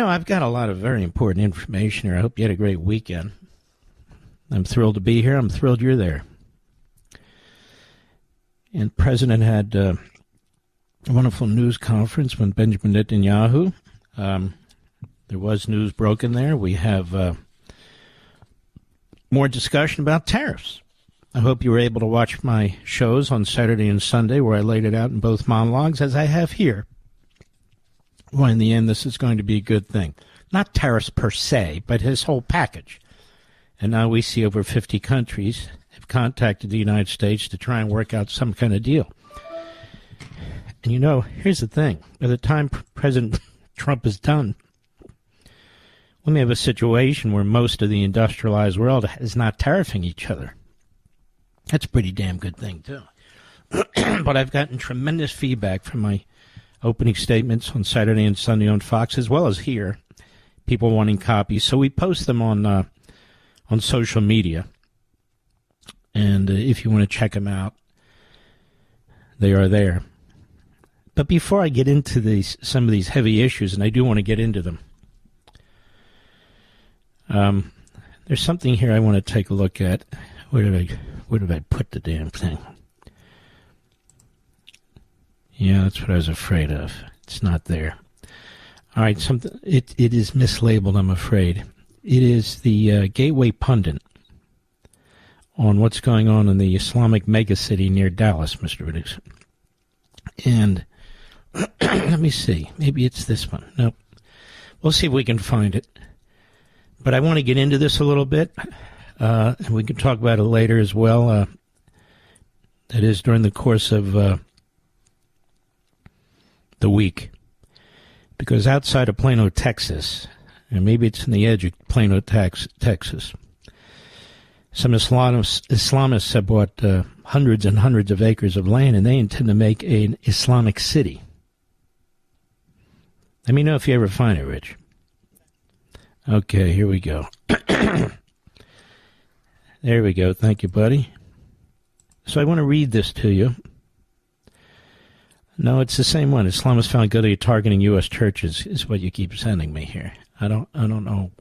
I've got a lot of very important information here. I hope you had a great weekend. I'm thrilled to be here. I'm thrilled you're there. And the President had a wonderful news conference with Benjamin Netanyahu. There was news broken there. We have more discussion about tariffs. I hope you were able to watch my shows on Saturday and Sunday where I laid it out in both monologues, as I have here. Well, in the end, this is going to be a good thing. Not tariffs per se, but his whole package. And now we see over 50 countries have contacted the United States to try and work out some kind of deal. And here's the thing. By the time President Trump is done, we may have a situation where most of the industrialized world is not tariffing each other. That's a pretty damn good thing, too. But I've gotten tremendous feedback from my opening statements on Saturday and Sunday on Fox, as well as here, people wanting copies. So we post them on social media. And if you want to check them out, they are there. But before I get into some of these heavy issues, and I do want to get into them, there's something here I want to take a look at. Where did I put the damn thing? Yeah, that's what I was afraid of. It's not there. All right, it is mislabeled, I'm afraid. It is the Gateway Pundit on what's going on in the Islamic megacity near Dallas, Mr. Producer. And let me see. Maybe it's this one. Nope. We'll see if we can find it. But I want to get into this a little bit, and we can talk about it later as well. That is during the course of the week. Because outside of Plano, Texas, and maybe it's in the edge of Plano, Texas, some Islamists have bought hundreds and hundreds of acres of land, and they intend to make an Islamic city. Let me know if you ever find it, Rich. Okay, here we go. There we go. Thank you, buddy. So I want to read this to you. No, it's the same one. Islamists found guilty of targeting U.S. churches is what you keep sending me here. I don't know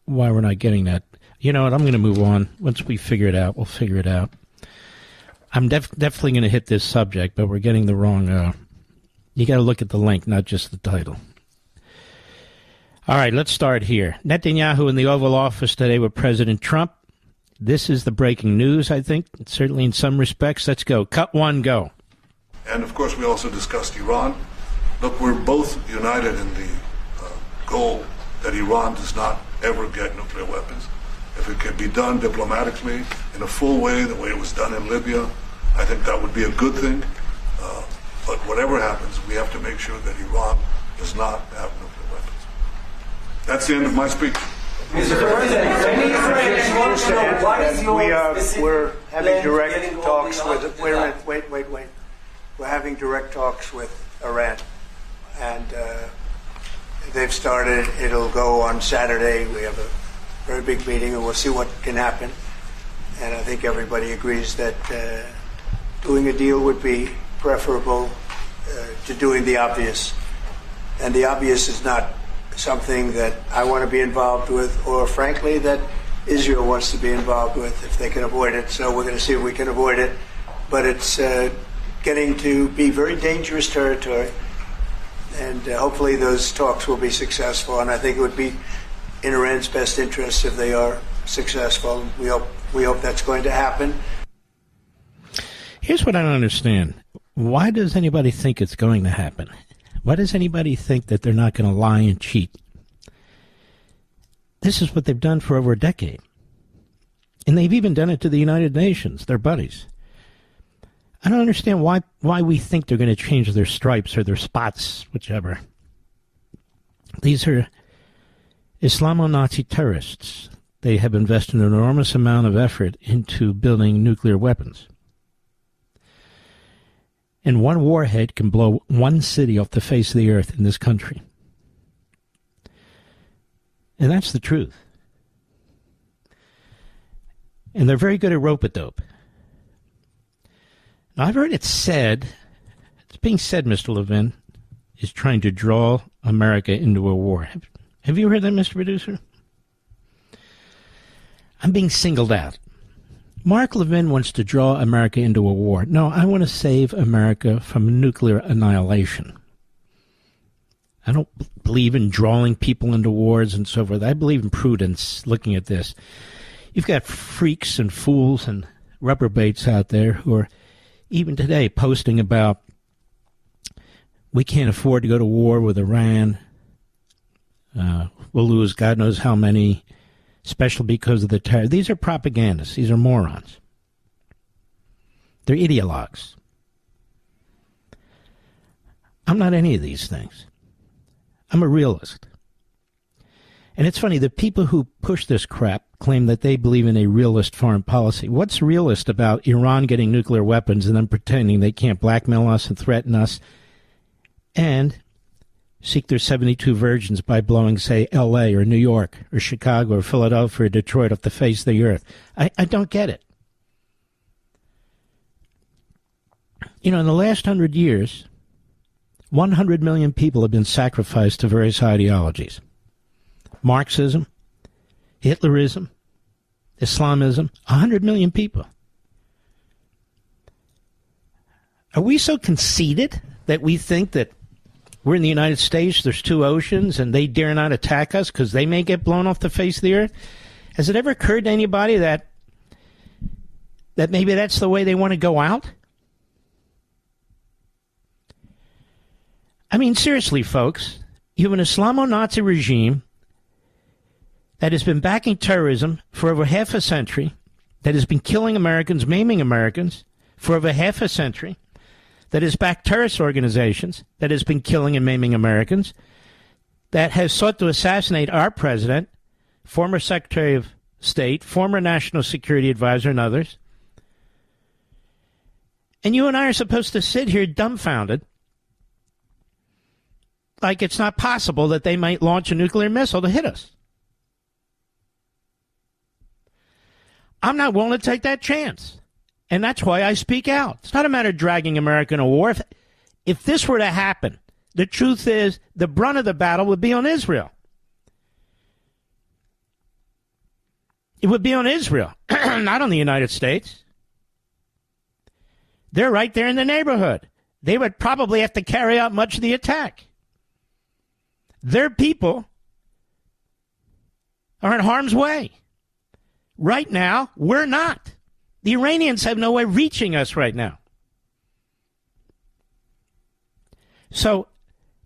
why we're not getting that. You know what? I'm going to move on. Once we figure it out, we'll figure it out. I'm definitely going to hit this subject, but we're getting the wrong... you got to look at the link, not just the title. All right, let's start here. Netanyahu in the Oval Office today with President Trump. This is the breaking news, I think, certainly in some respects. Let's go. Cut one, go. And, of course, we also discussed Iran. Look, we're both united in the goal that Iran does not ever get nuclear weapons. If it can be done diplomatically in a full way, the way it was done in Libya, I think that would be a good thing. But whatever happens, we have to make sure that Iran does not have nuclear weapons. That's the end of my speech. Mr. President, we're having direct talks with. Wait a minute. Wait. We're having direct talks with Iran, and they've started. It'll go on Saturday. We have a very big meeting, and we'll see what can happen. And I think everybody agrees that doing a deal would be preferable to doing the obvious. And the obvious is not something that I want to be involved with, or frankly, that Israel wants to be involved with if they can avoid it. So we're going to see if we can avoid it. But it's getting to be very dangerous territory. And hopefully those talks will be successful. And I think it would be in Iran's best interest if they are successful. We hope that's going to happen. Here's what I don't understand. Why does anybody think it's going to happen? Why does anybody think that they're not going to lie and cheat? This is what they've done for over a decade. And they've even done it to the United Nations, their buddies. I don't understand why we think they're going to change their stripes or their spots, whichever. These are Islamo-Nazi terrorists. They have invested an enormous amount of effort into building nuclear weapons. And one warhead can blow one city off the face of the earth in this country. And that's the truth. And they're very good at rope-a-dope. Now, I've heard it said, it's being said, Mr. Levin is trying to draw America into a war. Have you heard that, Mr. Producer? I'm being singled out. Mark Levin wants to draw America into a war. No, I want to save America from nuclear annihilation. I don't believe in drawing people into wars and so forth. I believe in prudence looking at this. You've got freaks and fools and reprobates out there who are, even today, posting about we can't afford to go to war with Iran. We'll lose God knows how many, especially because of the terror. These are propagandists. These are morons. They're ideologues. I'm not any of these things. I'm a realist. And it's funny, the people who push this crap claim that they believe in a realist foreign policy. What's realist about Iran getting nuclear weapons and then pretending they can't blackmail us and threaten us and seek their 72 virgins by blowing, say, L.A. or New York or Chicago or Philadelphia or Detroit off the face of the earth? I don't get it. You know, in the last 100 years, 100 million people have been sacrificed to various ideologies. Marxism, Hitlerism, Islamism, 100 million people. Are we so conceited that we think that we're in the United States, there's two oceans, and they dare not attack us because they may get blown off the face of the earth? Has it ever occurred to anybody that maybe that's the way they want to go out? I mean, seriously, folks, you have an Islamo-Nazi regime that has been backing terrorism for over half a century, that has been killing Americans, maiming Americans for over half a century, that has backed terrorist organizations, that has been killing and maiming Americans, that has sought to assassinate our president, former Secretary of State, former National Security Advisor, and others. And you and I are supposed to sit here dumbfounded, like it's not possible that they might launch a nuclear missile to hit us. I'm not willing to take that chance. And that's why I speak out. It's not a matter of dragging America in a war. If this were to happen, the truth is the brunt of the battle would be on Israel. It would be on Israel, not on the United States. They're right there in the neighborhood. They would probably have to carry out much of the attack. Their people are in harm's way. Right now, we're not. The Iranians have no way of reaching us right now. So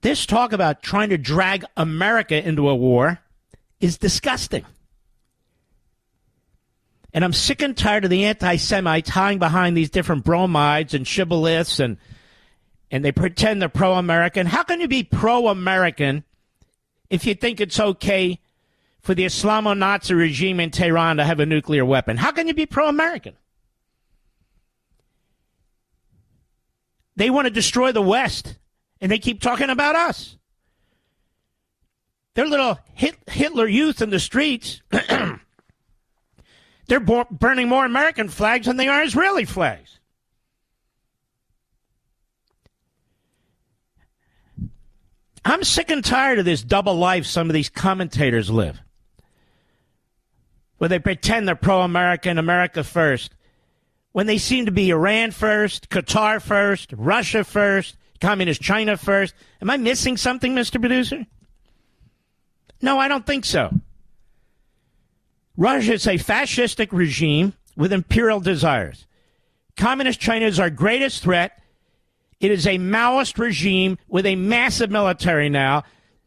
this talk about trying to drag America into a war is disgusting. And I'm sick and tired of the anti-Semites hiding behind these different bromides and shibboleths, and they pretend they're pro-American. How can you be pro-American if you think it's okay for the Islamo-Nazi regime in Tehran to have a nuclear weapon? How can you be pro-American? They want to destroy the West, and they keep talking about us. Their little Hitler youth in the streets, they're burning more American flags than they are Israeli flags. I'm sick and tired of this double life some of these commentators live, where they pretend they're pro-American, America first, when they seem to be Iran first, Qatar first, Russia first, Communist China first. Am I missing something, Mr. Producer? No, I don't think so. Russia is a fascistic regime with imperial desires. Communist China is our greatest threat. It is a Maoist regime with a massive military now.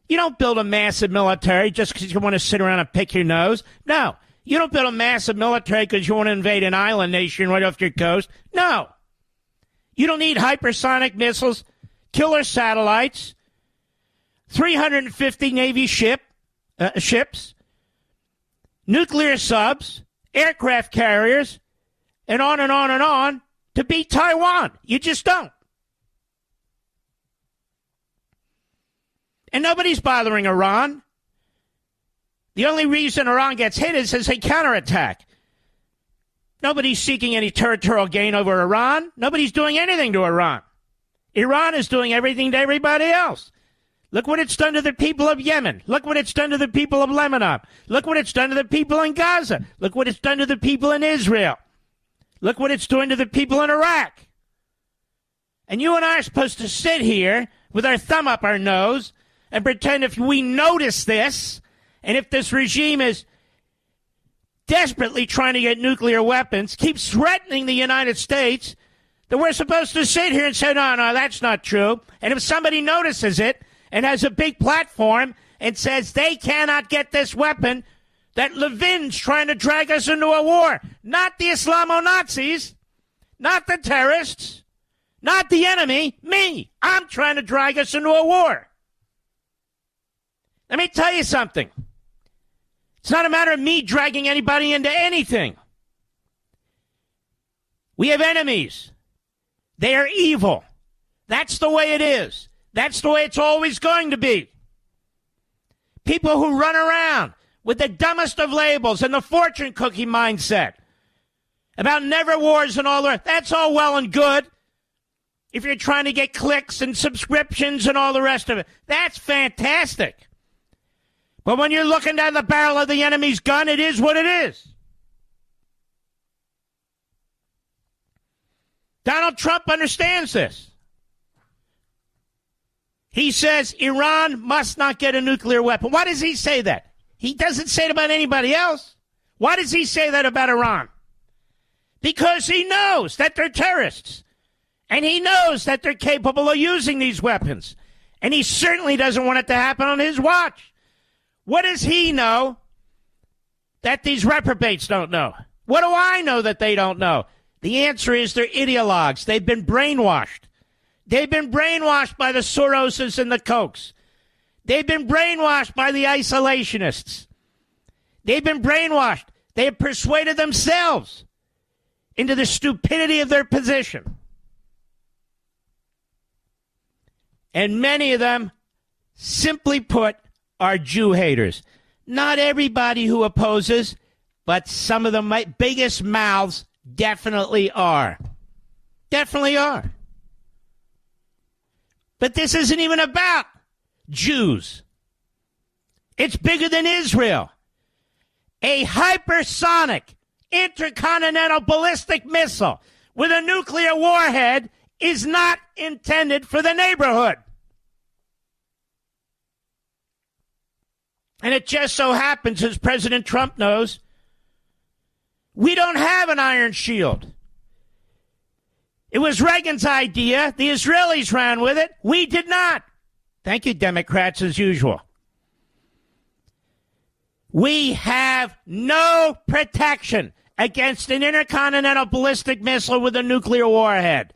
You don't build a massive military just because you want to sit around and pick your nose. No. You don't build a massive military because you want to invade an island nation right off your coast. No. You don't need hypersonic missiles, killer satellites, 350 Navy ships, nuclear subs, aircraft carriers, and on and on and on to beat Taiwan. You just don't. And nobody's bothering Iran. The only reason Iran gets hit is as a counterattack. Nobody's seeking any territorial gain over Iran. Nobody's doing anything to Iran. Iran is doing everything to everybody else. Look what it's done to the people of Yemen. Look what it's done to the people of Lebanon. Look what it's done to the people in Gaza. Look what it's done to the people in Israel. Look what it's doing to the people in Iraq. And you and I are supposed to sit here with our thumb up our nose and pretend if we notice this, and if this regime is desperately trying to get nuclear weapons, keeps threatening the United States, that we're supposed to sit here and say, no, that's not true. And if somebody notices it and has a big platform and says they cannot get this weapon, that Levin's trying to drag us into a war. Not the Islamo-Nazis, not the terrorists, not the enemy, me. I'm trying to drag us into a war. Let me tell you something. It's not a matter of me dragging anybody into anything. We have enemies. They are evil. That's the way it is. That's the way it's always going to be. People who run around with the dumbest of labels and the fortune cookie mindset about never wars and all that, that's all well and good. If you're trying to get clicks and subscriptions and all the rest of it, that's fantastic. But when you're looking down the barrel of the enemy's gun, it is what it is. Donald Trump understands this. He says Iran must not get a nuclear weapon. Why does he say that? He doesn't say it about anybody else. Why does he say that about Iran? Because he knows that they're terrorists. And he knows that they're capable of using these weapons. And he certainly doesn't want it to happen on his watch. What does he know that these reprobates don't know? What do I know that they don't know? The answer is they're ideologues. They've been brainwashed. They've been brainwashed by the Soroses and the Kochs. They've been brainwashed by the isolationists. They've been brainwashed. They have persuaded themselves into the stupidity of their position. And many of them, simply put, are Jew haters. Not everybody who opposes, but some of the biggest mouths definitely are. Definitely are. But this isn't even about Jews. It's bigger than Israel. A hypersonic intercontinental ballistic missile with a nuclear warhead is not intended for the neighborhood. And it just so happens, as President Trump knows, we don't have an iron shield. It was Reagan's idea. The Israelis ran with it. We did not. Thank you, Democrats, as usual. We have no protection against an intercontinental ballistic missile with a nuclear warhead.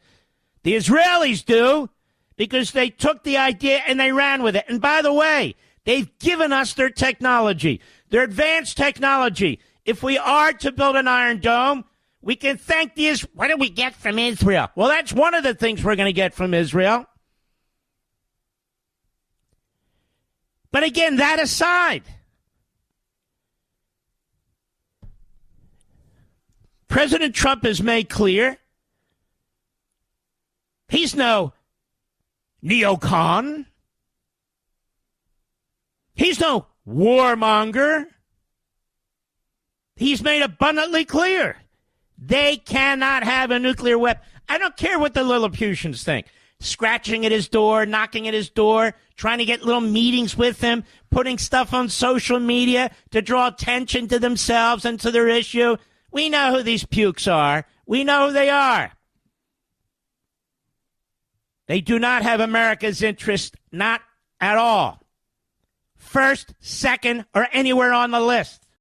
The Israelis do, because they took the idea and they ran with it. And by the way, they've given us their technology, their advanced technology. If we are to build an Iron Dome, we can thank the Israel. What do we get from Israel? Well, that's one of the things we're going to get from Israel. But again, that aside, President Trump has made clear he's no neocon. He's no warmonger. He's made abundantly clear they cannot have a nuclear weapon. I don't care what the Lilliputians think. Scratching at his door, knocking at his door, trying to get little meetings with him, putting stuff on social media to draw attention to themselves and to their issue. We know who these pukes are. We know who they are. They do not have America's interest, not at all. First, second, or anywhere on the list.